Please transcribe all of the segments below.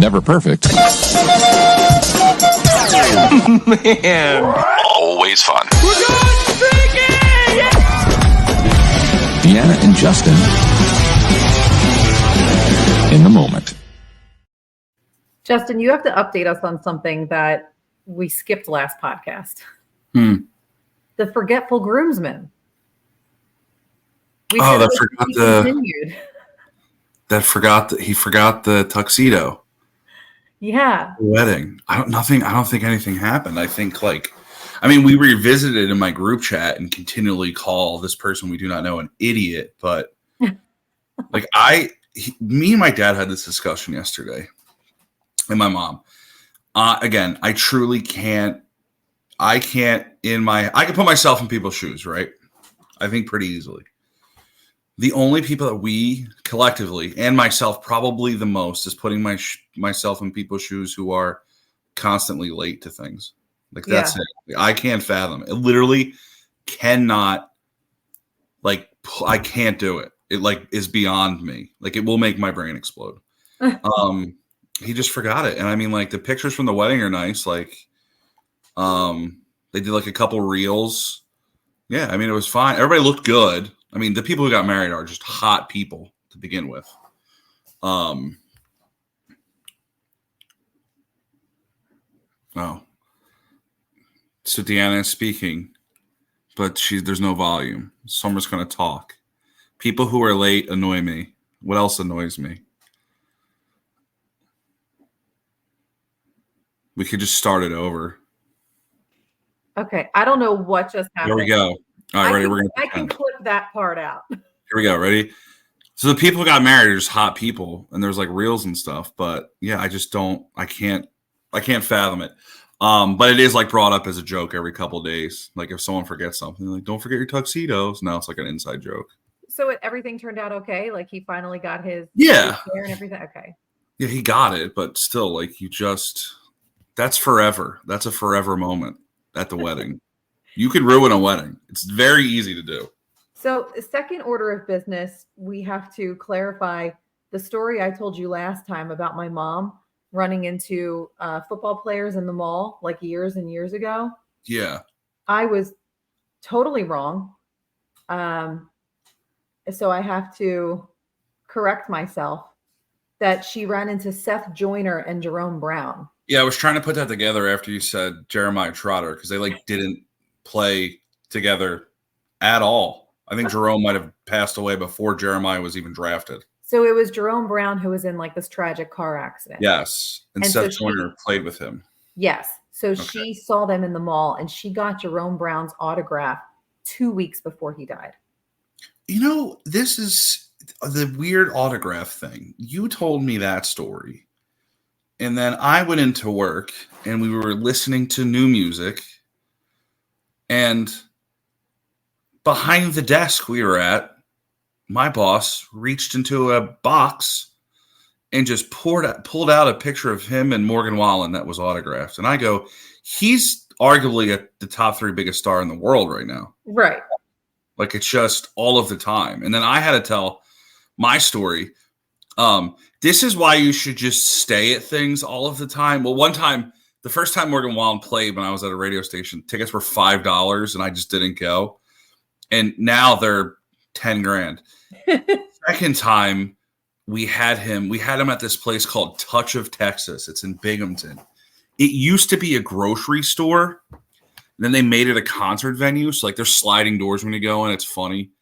never perfect. Man. Always fun. Deanna and Justin in the moment. Justin, you have to update us on something that we skipped last podcast. The Forgetful Groomsman. He forgot the tuxedo. Yeah. The wedding. I don't think anything happened. I think we revisited in my group chat and continually call this person we do not know an idiot, but me and my dad had this discussion yesterday, and my mom. Again, I truly can't. I can put myself in people's shoes, right? I think pretty easily. The only people that we collectively, and myself probably the most, is putting myself in people's shoes who are constantly late to things. That's it. I can't fathom it. Literally cannot. I can't do it. It is beyond me. It will make my brain explode. He just forgot it, and the pictures from the wedding are nice. They did a couple reels. Yeah, it was fine. Everybody looked good. The people who got married are just hot people to begin with. Oh. So Deanna is speaking, but there's no volume. Summer's going to talk. People who are late annoy me. What else annoys me? We could just start it over. Okay. I don't know what just happened. There we go. All right, ready? I can clip that part out. Here we go. Ready? So the people who got married are just hot people, and there's reels and stuff. But yeah, I can't fathom it. But it is brought up as a joke every couple of days. If someone forgets something, don't forget your tuxedos. Now it's an inside joke. So everything turned out okay. He finally got his hair and everything. Okay. Yeah, he got it, but still, that's forever. That's a forever moment at the wedding. You could ruin a wedding. It's very easy to do. So, second order of business, we have to clarify the story I told you last time about my mom running into football players in the mall years and years ago. Yeah. I was totally wrong. So I have to correct myself that she ran into Seth Joyner and Jerome Brown. Yeah, I was trying to put that together after you said Jeremiah Trotter because they didn't play together at all. I think Jerome might have passed away before Jeremiah was even drafted. So it was Jerome Brown who was in this tragic car accident. Yes. And Seth Joyner played with him. Yes. So she saw them in the mall and she got Jerome Brown's autograph 2 weeks before he died. This is the weird autograph thing. You told me that story. And then I went into work and we were listening to new music. And behind the desk we were at, my boss reached into a box and just pulled out a picture of him and Morgan Wallen that was autographed. And I go, he's arguably the top 3 biggest star in the world right now. Right. It's just all of the time. And then I had to tell my story. This is why you should just stay at things all of the time. Well, one time, the first time Morgan Wallen played when I was at a radio station, tickets were $5 and I just didn't go. And now they're $10,000. Second time we had him at this place called Touch of Texas. It's in Binghamton. It used to be a grocery store. And then they made it a concert venue. So there's sliding doors when you go in. It's funny.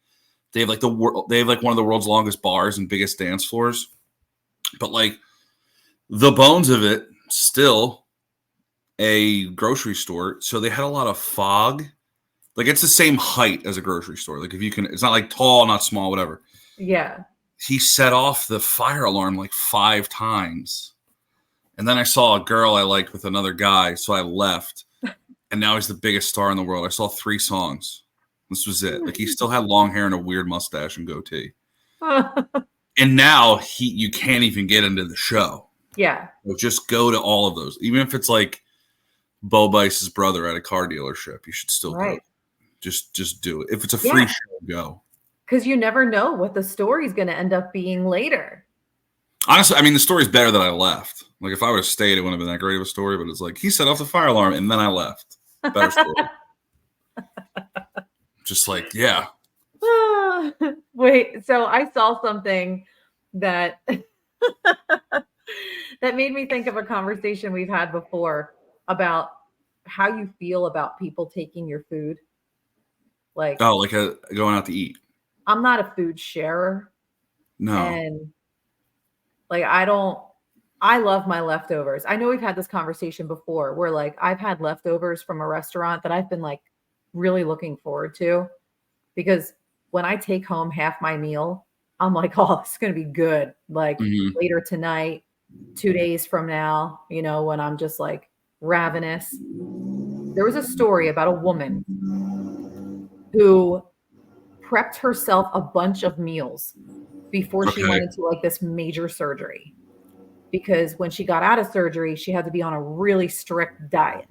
They have one of the world's longest bars and biggest dance floors. But the bones of it, still a grocery store. So they had a lot of fog. It's the same height as a grocery store. If you can, it's not tall, not small, whatever. Yeah. He set off the fire alarm 5 times. And then I saw a girl I liked with another guy. So I left. And now he's the biggest star in the world. I saw 3 songs. This was it. He still had long hair and a weird mustache and goatee. And now you can't even get into the show. Yeah. So just go to all of those. Even if it's Bo Bice's brother at a car dealership, you should still go. Just do it. If it's a free show, go. Because you never know what the story's going to end up being later. Honestly, I mean, the story's better that I left. Like, if I would have stayed, it wouldn't have been that great of a story. But it's like, he set off the fire alarm, and then I left. Better story. Just like, yeah. Wait, so I saw something that that made me think of a conversation we've had before about how you feel about people taking your food. Like, Oh, like going out to eat. I'm not a food sharer. No. And like, I love my leftovers. I know we've had this conversation before where like I've had leftovers from a restaurant that I've been like really looking forward to, because when I take home half my meal, I'm like, oh, it's going to be good. Like later tonight, 2 days from now, you know, when I'm just like ravenous. There was a story about a woman who prepped herself a bunch of meals before she went into like this major surgery, because when she got out of surgery, she had to be on a really strict diet.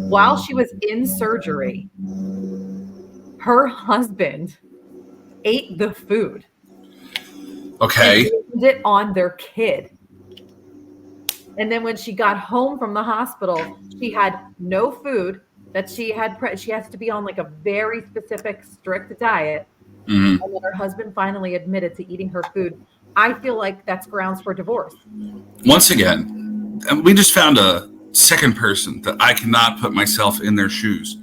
While she was in surgery, her husband ate the food. Okay. And blamed it on their kid. And then when she got home from the hospital, she had no food that she had. She has to be on like a very specific, strict diet. And then her husband finally admitted to eating her food. I feel like that's grounds for divorce. Once again, we just found a second person that I cannot put myself in their shoes.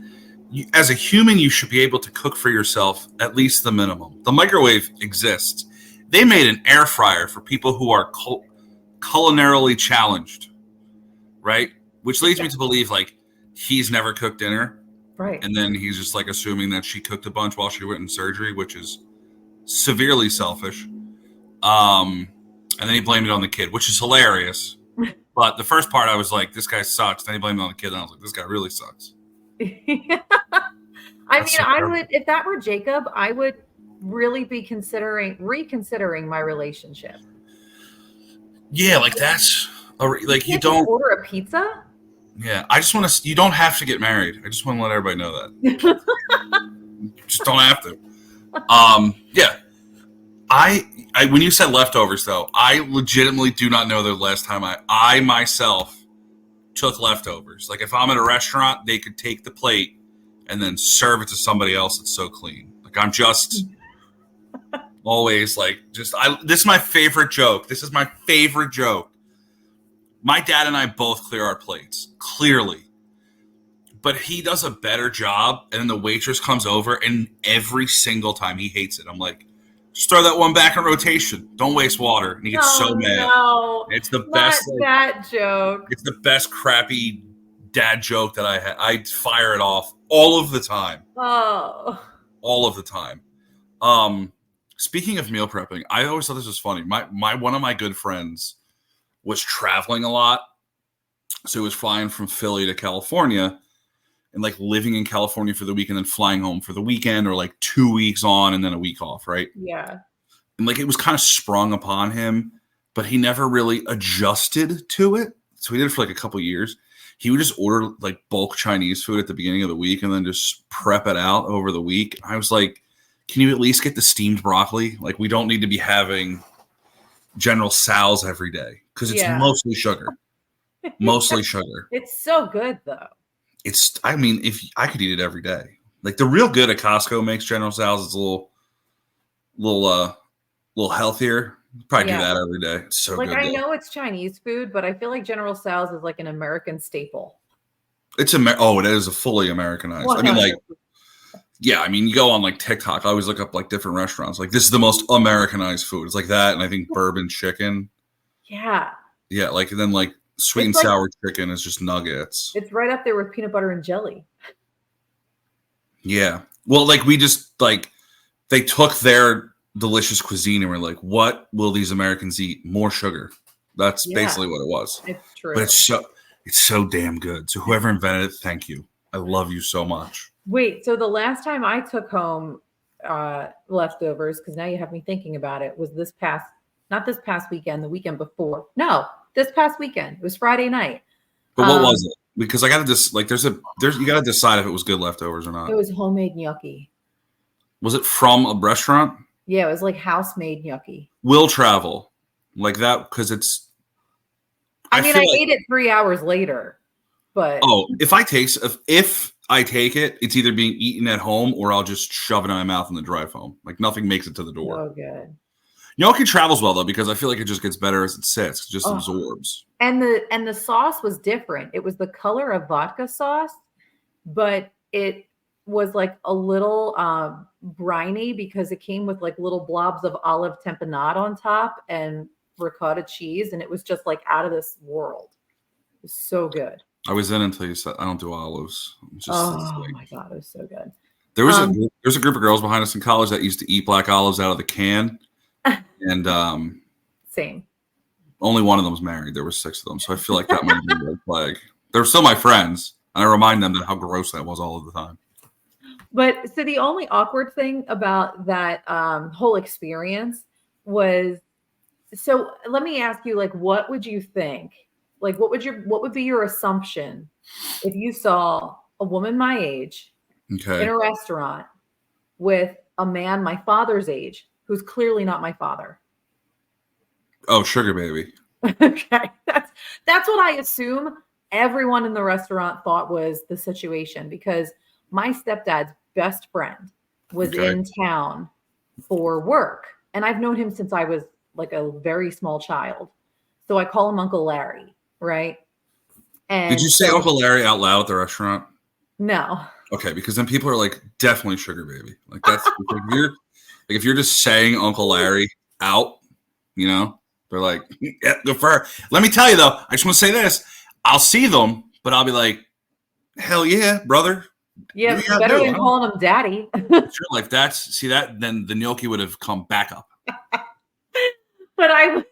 As a human, you should be able to cook for yourself at least the minimum. The microwave exists. They made an air fryer for people who are culinarily challenged, right? Which leads me to believe like he's never cooked dinner. Right. And then he's just like assuming that she cooked a bunch while she went in surgery, which is severely selfish. And then he blamed it on the kid, which is hilarious. But the first part, I was like, this guy sucks. Then he blamed it on the kid, and I was like, this guy really sucks. I mean, I would, if that were Jacob, I would really be reconsidering my relationship. Yeah, like that's like you don't order a pizza. Yeah, I just want to. You don't have to get married. I just want to let everybody know that. Just don't have to. Yeah. I when you said leftovers though, I legitimately do not know the last time I myself took leftovers. Like if I'm at a restaurant, they could take the plate and then serve it to somebody else that's so clean. Like I'm just always like this is my favorite joke. This is my favorite joke. My dad and I both clear our plates, clearly. But he does a better job, and then the waitress comes over, and every single time he hates it. I'm like, just throw that one back in rotation. Don't waste water. And he gets so mad. No, it's the best. That joke. It's the best crappy dad joke that I had. I fire it off all of the time. Oh. All of the time. Speaking of meal prepping, I always thought this was funny. My one of my good friends was traveling a lot. So he was flying from Philly to California and like living in California for the week and then flying home for the weekend, or like 2 weeks on and then a week off, right? Yeah. And like it was kind of sprung upon him, but he never really adjusted to it. So he did it for like a couple years. He would just order like bulk Chinese food at the beginning of the week and then just prep it out over the week. I was like, can you at least get the steamed broccoli? Like we don't need to be having General Tso's every day because it's mostly sugar. Mostly sugar. It's so good though. I mean, if I could eat it every day. Like the real good at Costco makes General Tso's. It's a little healthier. Probably do that every day. It's so like good. I know it's Chinese food, but I feel like General Tso's is like an American staple. It's it is a fully Americanized. 100%. I mean, like, yeah, I mean, you go on like TikTok. I always look up like different restaurants. Like this is the most Americanized food. It's like that, and I think bourbon chicken. Yeah. Yeah, like and then like sweet and sour chicken is just nuggets. It's right up there with peanut butter and jelly. Yeah. Well, like we just like they took their delicious cuisine and we're like, what will these Americans eat? More sugar. That's basically what it was. It's true. But it's so damn good. So whoever invented it, thank you. I love you so much. Wait, so the last time I took home leftovers, because now you have me thinking about it, was not this past weekend, the weekend before. No, this past weekend. It was Friday night. But what was it? Because I got to just like you got to decide if it was good leftovers or not. It was homemade gnocchi. Was it from a restaurant? Yeah, it was like house-made gnocchi. Will travel. like that because it's. I feel like, ate it 3 hours later, but if I take it, it's either being eaten at home or I'll just shove it in my mouth on the drive home. Like nothing makes it to the door. so good. Gnocchi travels well though because I feel like it just gets better as it sits. It just absorbs. And the sauce was different. It was the color of vodka sauce, but it was like a little briny because it came with like little blobs of olive tamponade on top and ricotta cheese, and it was just like out of this world. It was so good. I was in until you said I don't do olives. My God, it was so good. There was a group of girls behind us in college that used to eat black olives out of the can, and same. Only one of them was married. There were 6 of them, so I feel like that might be a red flag. They're still my friends, and I remind them that how gross that was all of the time. But so the only awkward thing about that whole experience was, so let me ask you, like, what would you think? Like, what would be your assumption if you saw a woman my age in a restaurant with a man my father's age who's clearly not my father? Oh, sugar baby. Okay, that's what I assume everyone in the restaurant thought was the situation, because my stepdad's best friend was in town for work, and I've known him since I was like a very small child. So I call him Uncle Larry, right? And did you say Uncle Larry out loud at the restaurant? No. Okay, because then people are like, definitely sugar baby. Like that's if you're just saying Uncle Larry out, you know, they're like, yeah, good for her. Let me tell you though, I just want to say this: I'll see them, but I'll be like, hell yeah, brother. Yeah, better than calling him daddy. Sure, like then the gnocchi would have come back up. But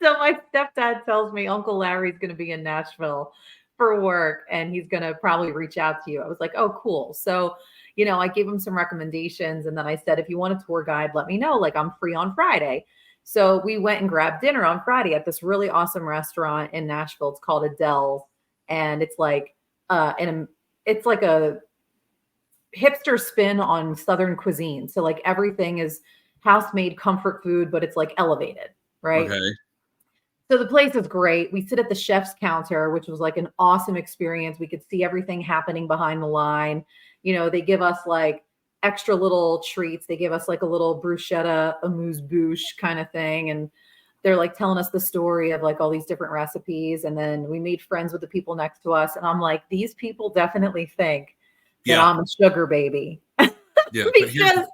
so my stepdad tells me Uncle Larry's going to be in Nashville for work and he's going to probably reach out to you. I was like, oh, cool. So, I gave him some recommendations, and then I said, if you want a tour guide, let me know. Like, I'm free on Friday. So we went and grabbed dinner on Friday at this really awesome restaurant in Nashville. It's called Adele's, and it's like it's like a hipster spin on Southern cuisine. So like everything is house-made comfort food, but it's like elevated, right? Okay. So the place is great. We sit at the chef's counter, which was like an awesome experience. We could see everything happening behind the line. They give us like extra little treats. They give us like a little bruschetta, amuse-bouche kind of thing. And they're like telling us the story of like all these different recipes. And then we made friends with the people next to us. And I'm like, these people definitely think that I'm a sugar baby. Yeah. Because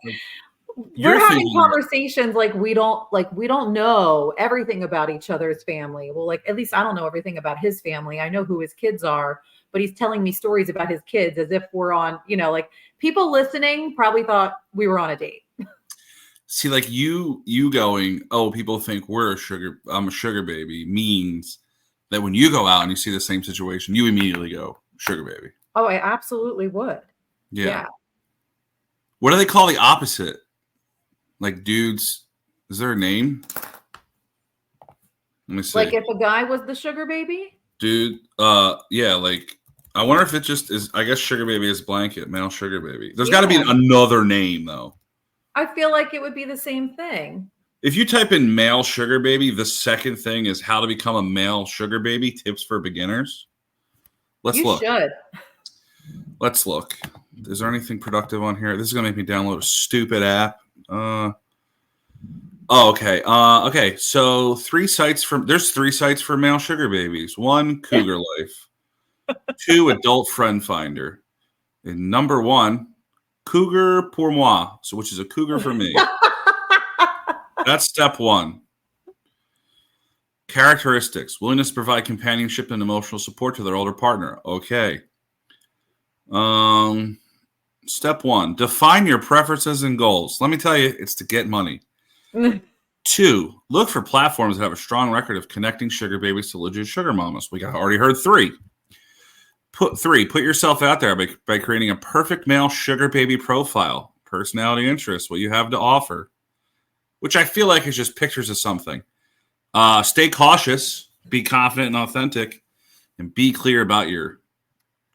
we're having conversations like we don't know everything about each other's family. Well, like at least I don't know everything about his family. I know who his kids are, but he's telling me stories about his kids as if we're on, like people listening probably thought we were on a date. See, like you going, oh, people think I'm a sugar baby means that when you go out and you see the same situation, you immediately go sugar baby. Oh, I absolutely would. Yeah. What do they call the opposite? Like dudes, is there a name? Let me see. Like if a guy was the sugar baby? Dude, yeah, like I wonder if it just is. I guess sugar baby is blanket, male sugar baby. There's got to be another name though. I feel like it would be the same thing. If you type in male sugar baby, the second thing is how to become a male sugar baby, tips for beginners. Let's look. You should. Let's look. Is there anything productive on here? This is going to make me download a stupid app. Okay. Okay. So there's 3 sites for male sugar babies. 1, Cougar Life. 2, Adult Friend Finder. And number 1, Cougar pour moi. So which is a cougar for me. That's step 1. Characteristics: willingness to provide companionship and emotional support to their older partner. Okay. Step 1, define your preferences and goals. Let me tell you, it's to get money. 2, look for platforms that have a strong record of connecting sugar babies to legit sugar mamas. We already heard 3. Put yourself out there by creating a perfect male sugar baby profile, personality, interests, what you have to offer, which I feel like is just pictures of something. Stay cautious, be confident and authentic, and be clear about your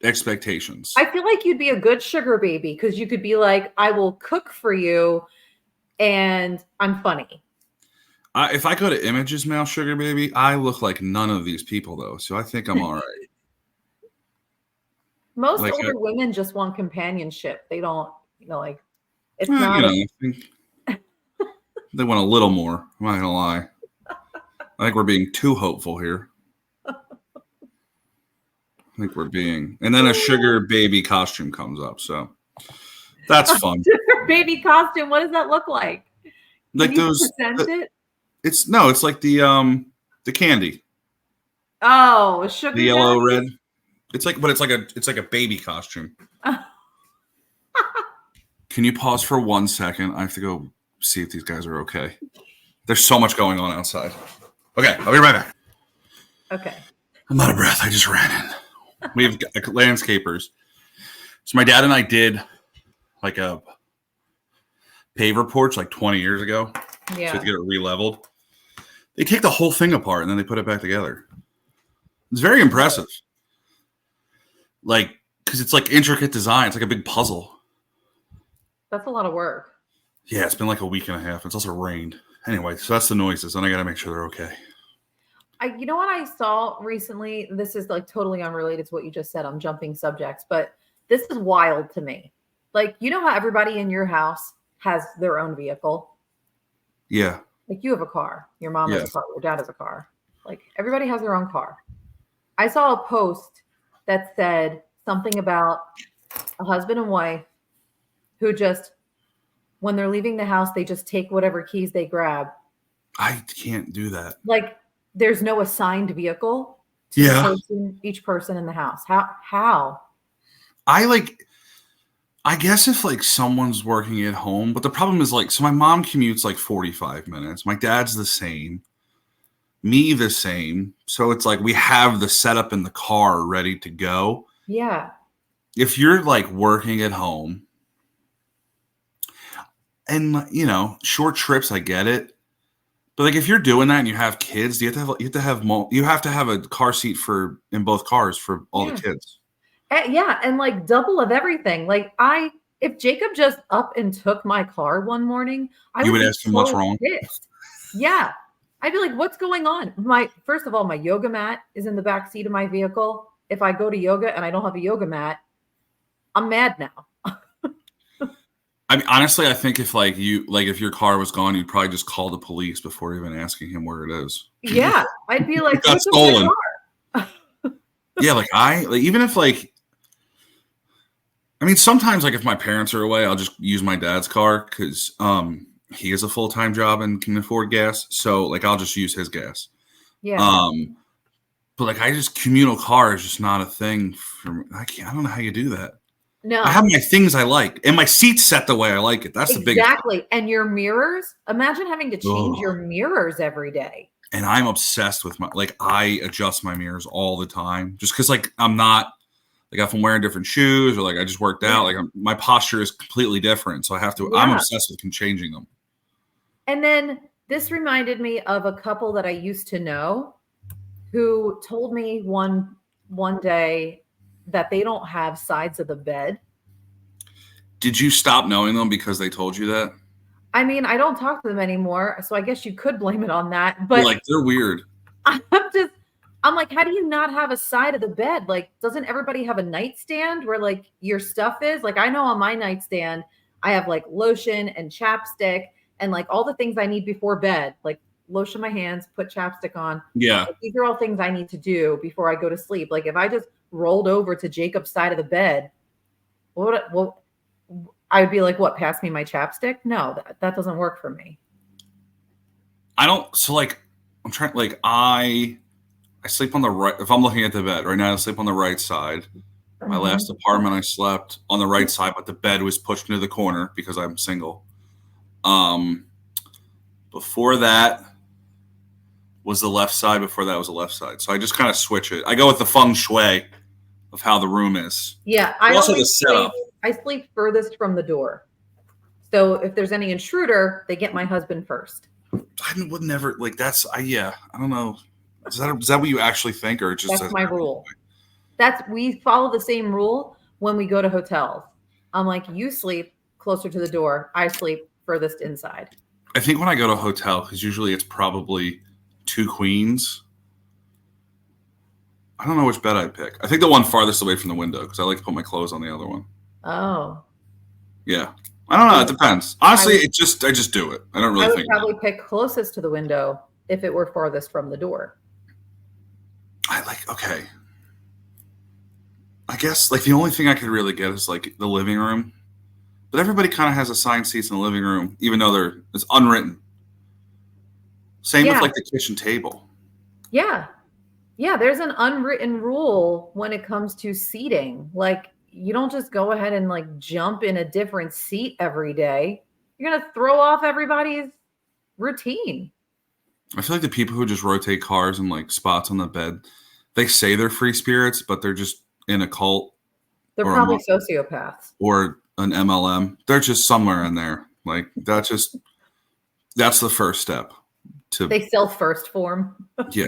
expectations. I feel like you'd be a good sugar baby because you could be like, I will cook for you and I'm funny. If I go to Images Mail Sugar Baby, I look like none of these people though, so I think I'm all right. Most Like, older women just want companionship. They don't, like it's well, not. I think they want a little more. I'm not gonna lie. I think we're being too hopeful here. I think we're being, and then a sugar baby costume comes up, so that's fun. Baby costume. What does that look like? Like Can you those, present it? it's like the candy, Oh, a sugar the yellow daddy? red. It's like a baby costume. Can you pause for 1 second? I have to go see if these guys are okay. There's so much going on outside. Okay, I'll be right back. Okay. I'm out of breath. I just ran in. We have landscapers. So my dad and I did like a paver porch like 20 years ago. Yeah. So to get it re-leveled. They take the whole thing apart and then they put it back together. It's very impressive. Like, because it's like intricate design. It's like a big puzzle. That's a lot of work. Yeah, it's been like a week and a half. It's also rained. Anyway, so that's the noises. And I got to make sure they're okay. You know what I saw recently? This is like totally unrelated to what you just said. I'm jumping subjects, but this is wild to me. Like, you know how everybody in your house has their own vehicle? Yeah. Like you have a car, your mom has a car, your dad has a car. Like everybody has their own car. I saw a post that said something about a husband and wife who just, when they're leaving the house, they just take whatever keys they grab. I can't do that. Like there's no assigned vehicle to each person in the house. How? I guess if like someone's working at home, but the problem is like, so my mom commutes like 45 minutes. My dad's the same. Me the same. So it's like we have the setup in the car ready to go. Yeah. If you're like working at home and short trips, I get it. But like if you're doing that and you have kids, you have to have a car seat in both cars for all the kids. Yeah, and like double of everything. Like if Jacob just up and took my car one morning, you would ask him what's wrong. Pissed. Yeah. I'd be like, what's going on? First of all, my yoga mat is in the back seat of my vehicle. If I go to yoga and I don't have a yoga mat, I'm mad now. I mean, honestly, I think if if your car was gone, you'd probably just call the police before even asking him where it is. Yeah, I'd be like, got stolen. Yeah, even if I mean, sometimes like if my parents are away, I'll just use my dad's car because he has a full-time job and can afford gas. So like I'll just use his gas. Yeah. But like communal car is just not a thing for me. I don't know how you do that. No. I have my things I like and my seat's set the way I like it. That's the biggest. Exactly. And your mirrors, imagine having to change your mirrors every day. And I'm obsessed with I adjust my mirrors all the time just because I'm not if I'm wearing different shoes or I just worked out, my posture is completely different. So I have to, I'm obsessed with changing them. And then this reminded me of a couple that I used to know who told me one day that they don't have sides of the bed. Did you stop knowing them because they told you that? I mean, I don't talk to them anymore, so I guess you could blame it on that. But they're weird. I'm like, how do you not have a side of the bed? Like, doesn't everybody have a nightstand where your stuff is? Like, I know on my nightstand, I have lotion and chapstick and all the things I need before bed, lotion my hands, put chapstick on. Yeah. These are all things I need to do before I go to sleep. If I just rolled over to Jacob's side of the bed, I would be like, what, pass me my chapstick? No, that doesn't work for me. I don't. So I'm trying, I sleep on the right. If I'm looking at the bed right now, I sleep on the right side. My last apartment, I slept on the right side, but the bed was pushed into the corner because I'm single. Before that was the left side. Before that was the left side. So I just kind of switch it. I go with the feng shui of how the room is. Yeah, I sleep furthest from the door. So if there's any intruder, they get my husband first. I would never I don't know. Is that what you actually think, or just that's my rule? We follow the same rule when we go to hotels. I'm like, you sleep closer to the door. I sleep furthest inside. I think when I go to a hotel, because usually it's probably 2 queens. I don't know which bed I'd pick. I think the one farthest away from the window because I like to put my clothes on the other one. Oh. Yeah. I don't know. It depends. Honestly, I just do it. I don't really think. I would probably pick closest to the window if it were farthest from the door. Okay. I guess like the only thing I could really get is like the living room. But everybody kind of has assigned seats in the living room, even though it's unwritten. Same with like the kitchen table. Yeah. Yeah, there's an unwritten rule when it comes to seating. Like, you don't just go ahead and like jump in a different seat every day. You're going to throw off everybody's routine. I feel like the people who just rotate cars and like spots on the bed, they say they're free spirits, but they're just in a cult. They're probably sociopaths. Or an MLM. They're just somewhere in there. Like that's the first step. They sell first form. Yeah,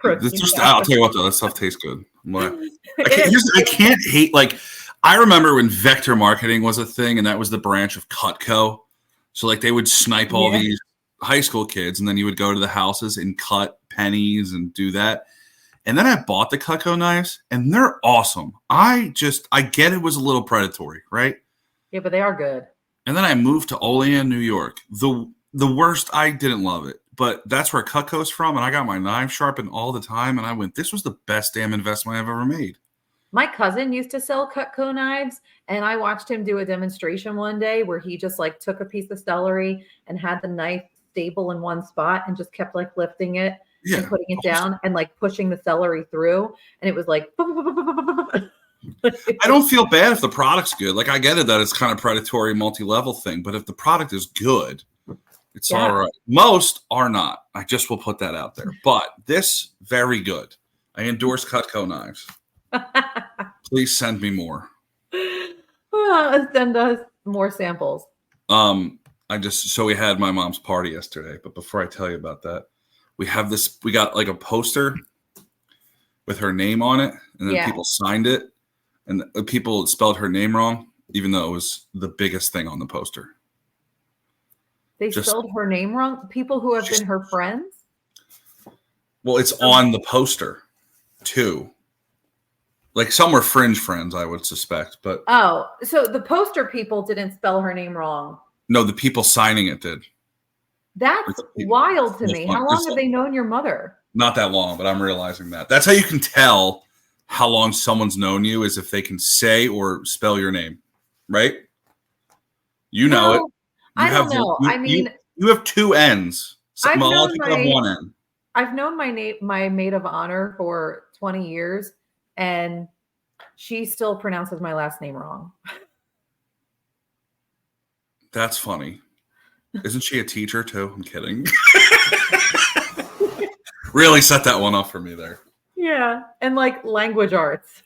I'll tell you what though, that stuff tastes good. I can't hate like I remember when vector marketing was a thing and that was the branch of Cutco. So like they would snipe all these high school kids and then you would go to the houses and cut pennies and do that. And then I bought the Cutco knives and they're awesome. I get it was a little predatory, right? Yeah, but they are good. And then I moved to Olean, New York. The worst, I didn't love it, but that's where Cutco's from, and I got my knife sharpened all the time, and I went, this was the best damn investment I've ever made. My cousin used to sell Cutco knives, and I watched him do a demonstration one day where he just like took a piece of celery and had the knife stable in one spot and just kept like lifting it and putting it down and like pushing the celery through, and it was like... I don't feel bad if the product's good. Like, I get it that it's kind of predatory multi-level thing, but if the product is good... It's all right. Most are not. I just will put that out there. But this, very good. I endorse Cutco knives. Please send me more. Send us more samples. So we had my mom's party yesterday. But before I tell you about that, we got like a poster with her name on it. And then people signed it. And people spelled her name wrong, even though it was the biggest thing on the poster. They spelled her name wrong? People who have been her friends? Well, it's on the poster, too. Like, some were fringe friends, I would suspect. But oh, so the poster people didn't spell her name wrong. No, the people signing it did. That's wild to me. How long have they known your mother? Not that long, but I'm realizing that. That's how you can tell how long someone's known you, is if they can say or spell your name, right? You know it. I don't know. You have 2 N's. A lot of people have 1 N. I've known my maid of honor for 20 years, and she still pronounces my last name wrong. That's funny. Isn't she a teacher too? I'm kidding. Really set that one up for me there. Yeah, and like language arts.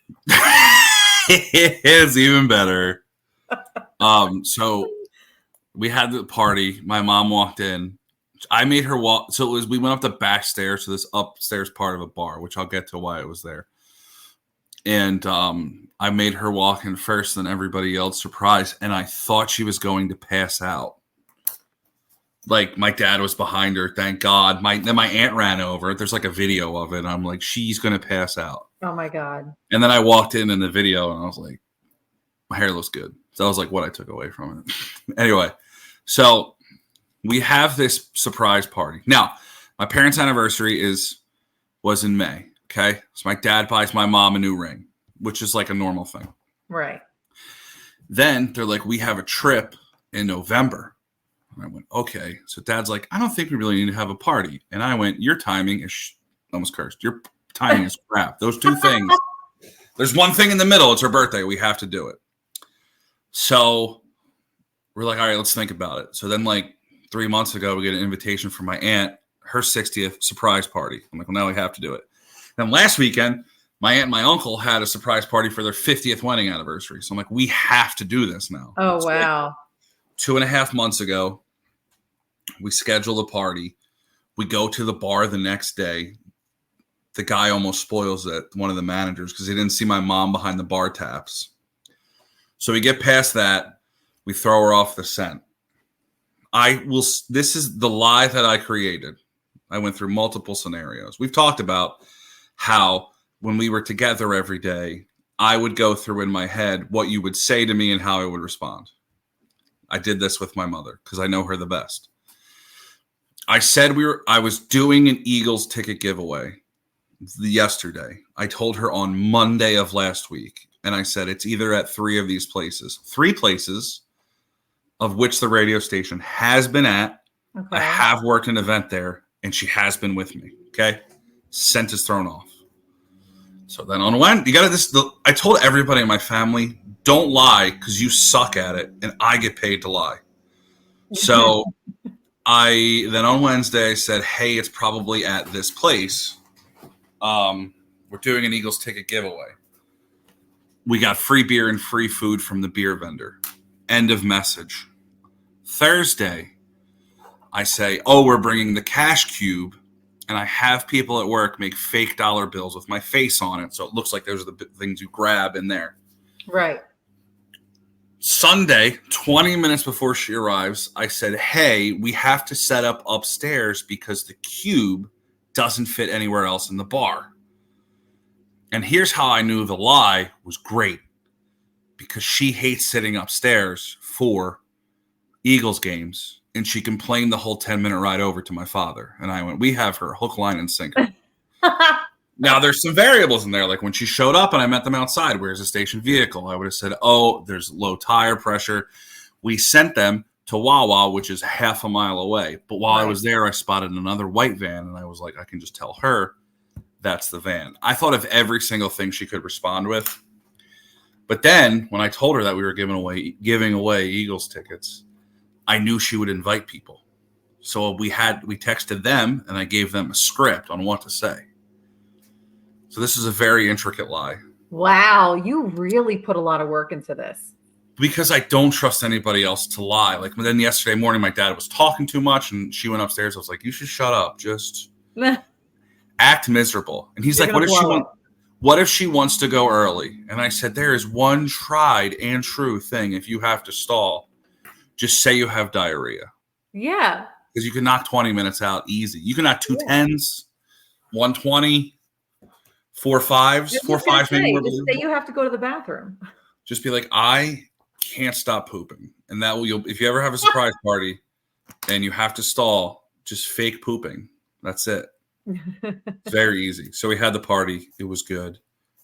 It's even better. So we had the party. My mom walked in. I made her walk. So we went up the back stairs to this upstairs part of a bar, which I'll get to why it was there. And I made her walk in first, and everybody yelled surprise. And I thought she was going to pass out. Like, my dad was behind her, thank God. Then my aunt ran over. There's like a video of it. And I'm like, she's going to pass out. Oh, my God. And then I walked in the video, and I was like, my hair looks good. So that was like what I took away from it. Anyway, so we have this surprise party. Now, my parents' anniversary was in May, okay? So my dad buys my mom a new ring, which is like a normal thing. Right. Then they're like, we have a trip in November. And I went, okay. So Dad's like, I don't think we really need to have a party. And I went, your timing is almost cursed. Your timing is crap. Those 2 things. There's one thing in the middle. It's her birthday. We have to do it. So we're like, all right, let's think about it. So then like 3 months ago, we get an invitation from my aunt, her 60th surprise party. I'm like, well, now we have to do it. Then last weekend, my aunt and my uncle had a surprise party for their 50th wedding anniversary. So I'm like, we have to do this now. Oh, so wow. Like 2.5 months ago, we schedule the party. We go to the bar the next day. The guy almost spoils it, one of the managers, because he didn't see my mom behind the bar taps. So we get past that. We throw her off the scent. This is the lie that I created. I went through multiple scenarios. We've talked about how when we were together every day, I would go through in my head what you would say to me and how I would respond. I did this with my mother because I know her the best. I said I was doing an Eagles ticket giveaway yesterday. I told her on Monday of last week, and I said it's either at 3 of these places. 3 places of which the radio station has been at. Okay. I have worked an event there, and she has been with me. Okay? Scent is thrown off. So then on Wednesday, I told everybody in my family, don't lie because you suck at it, and I get paid to lie. So then on Wednesday I said, hey, it's probably at this place. We're doing an Eagles ticket giveaway. We got free beer and free food from the beer vendor. End of message. Thursday, I say, we're bringing the cash cube, and I have people at work make fake dollar bills with my face on it, so it looks like those are the things you grab in there. Right. Sunday, 20 minutes before she arrives, I said, hey, we have to set up upstairs because the cube doesn't fit anywhere else in the bar. And here's how I knew the lie was great. Because she hates sitting upstairs for Eagles games, and she complained the whole 10-minute ride over to my father. And I went, we have her hook, line, and sinker. Now, there's some variables in there. Like when she showed up and I met them outside, where's the station vehicle? I would have said, there's low tire pressure. We sent them to Wawa, which is half a mile away. But while I was there, I spotted another white van, and I was like, I can just tell her that's the van. I thought of every single thing she could respond with. But then when I told her that we were giving away Eagles tickets, I knew she would invite people. So we texted them, and I gave them a script on what to say. So this is a very intricate lie. Wow, you really put a lot of work into this. Because I don't trust anybody else to lie. Like then yesterday morning, my dad was talking too much, and she went upstairs. I was like, you should shut up. Just act miserable. And he's like, what if she wants to go early? And I said, there is one tried and true thing. If you have to stall, just say you have diarrhea. Yeah. Because you can knock 20 minutes out easy. You can knock 2 10s, 120, 4 5s, 4 5s. Maybe more. Just say you have to go to the bathroom. Just be like, I can't stop pooping. And that will, if you ever have a surprise party and you have to stall, just fake pooping. That's it. It's very easy. So we had the party. It was good.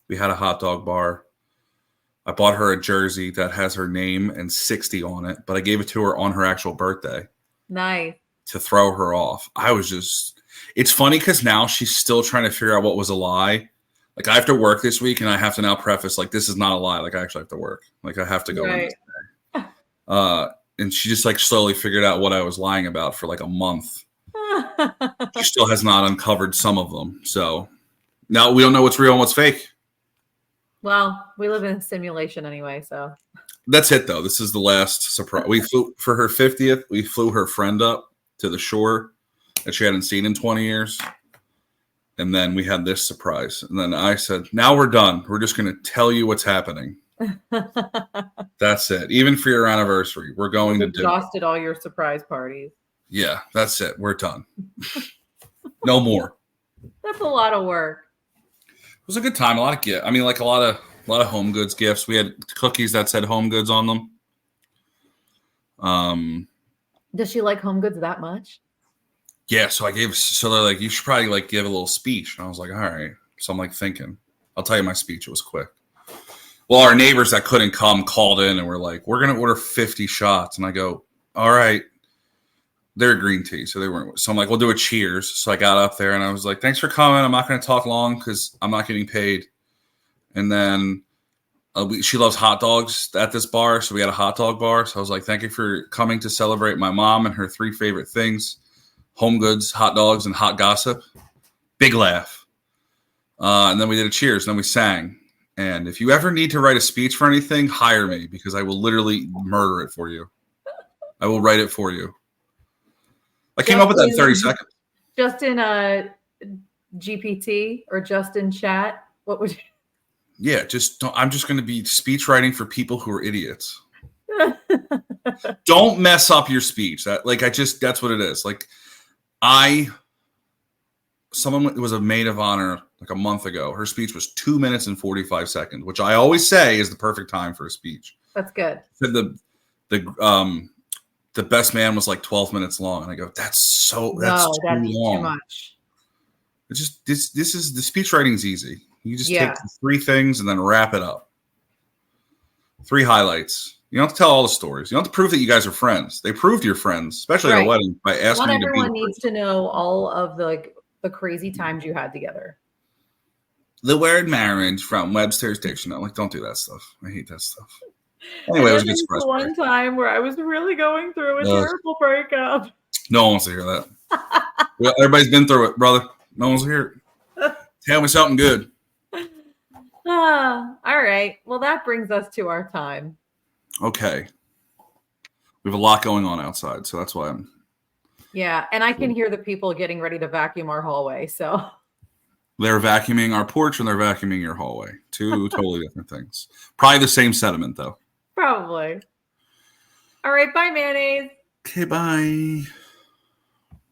We had a hot dog bar. I bought her a jersey that has her name and 60 on it, but I gave it to her on her actual birthday. Nice. To throw her off. It's funny because now she's still trying to figure out what was a lie. Like I have to work this week, and I have to now preface, like, this is not a lie. Like I actually have to work. Like I have to go in this day. And she just like slowly figured out what I was lying about for like a month. She still has not uncovered some of them. So now we don't know what's real and what's fake. Well, we live in a simulation anyway, so. That's it, though. This is the last surprise. We flew for her 50th. We flew her friend up to the shore that she hadn't seen in 20 years. And then we had this surprise. And then I said, now we're done. We're just going to tell you what's happening. That's it. Even for your anniversary, we're going to do it. Exhausted all your surprise parties. Yeah, that's it. We're done. No more. That's a lot of work. It was a good time. A lot of gifts. I mean, like a lot of home goods gifts. We had cookies that said home goods on them. Does she like home goods that much? Yeah. So they're like, you should probably like give a little speech. And I was like, all right. So I'm like thinking, I'll tell you my speech. It was quick. Well, our neighbors that couldn't come called in and were like, we're going to order 50 shots. And I go, all right. They're green tea, so they weren't. So I'm like, we'll do a cheers. So I got up there and I was like, thanks for coming. I'm not going to talk long because I'm not getting paid. And then she loves hot dogs at this bar, so we had a hot dog bar. So I was like, thank you for coming to celebrate my mom and her 3 favorite things: home goods, hot dogs, and hot gossip. Big laugh. And then we did a cheers. And then we sang. And if you ever need to write a speech for anything, hire me because I will literally murder it for you. I will write it for you. I came up with that in 30 seconds. Just in a GPT or just in chat? What would you? Yeah, I'm just going to be speech writing for people who are idiots. Don't mess up your speech. That's what it is. Like someone was a maid of honor like a month ago. Her speech was 2 minutes and 45 seconds, which I always say is the perfect time for a speech. That's good. Said the best man was like 12 minutes long. And I go, that's too long. Too much. It's just, this is the speech writing is easy. You just take 3 things and then wrap it up. 3 highlights. You don't have to tell all the stories. You don't have to prove that you guys are friends. They proved you're friends, especially at a wedding, by asking you to be. Not everyone needs to know all of the crazy times you had together. The word marriage from Webster's dictionary. Like, don't do that stuff. I hate that stuff. Anyway, it was a good surprise. One time where I was really going through a terrible breakup. No one wants to hear that. Well, everybody's been through it, brother. No one's here. Tell me something good. All right. Well, that brings us to our time. Okay. We have a lot going on outside, so that's why I'm. Yeah, and I can hear the people getting ready to vacuum our hallway. So they're vacuuming our porch and they're vacuuming your hallway. 2 totally different things. Probably the same sediment, though. Probably. All right. Bye, mayonnaise. Okay, bye.